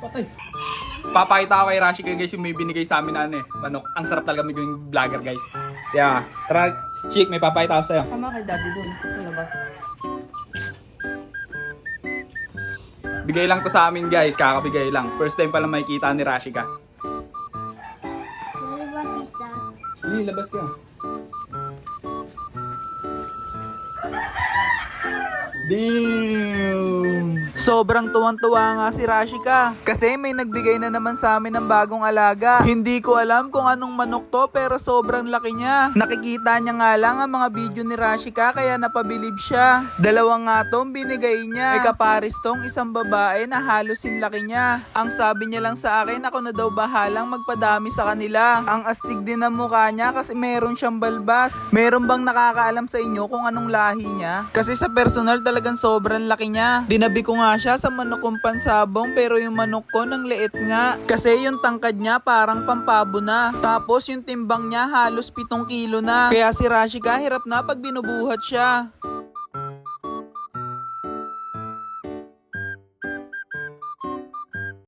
Patay. Papakita ko kay Rashika guys yung may binigay sa amin na ano manok. Ang sarap talaga may gawing vlogger guys. Yeah. Tara, Chick, may papakita ko sa'yo. Tama kay daddy dun. Palabas. Bigay lang to sa amin guys, kakabigay lang. First time pala makikita ni Rashika. Hindi, labas ka. Damn! Sobrang tuwang-tuwa nga si Rashika kasi may nagbigay na naman sa amin ng bagong alaga. Hindi ko alam kung anong manok to pero sobrang laki niya. Nakikita niya nga lang ang mga video ni Rashika kaya napabilib siya. Dalawa nga tong binigay niya. May kaparis tong isang babae na halos yung laki niya. Ang sabi niya lang sa akin ako na daw bahalang magpadami sa kanila. Ang astig din ng mukha niya kasi meron siyang balbas. Meron bang nakakaalam sa inyo kung anong lahi niya? Kasi sa personal talagang sobrang laki niya. Dinabi ko nga siya sa manok kong pansabong pero yung manok ko nang liit nga. Kasi yung tangkad niya parang pampabo na. Tapos yung timbang niya halos 7 kilo na. Kaya si Rashika hirap na pag binubuhat siya.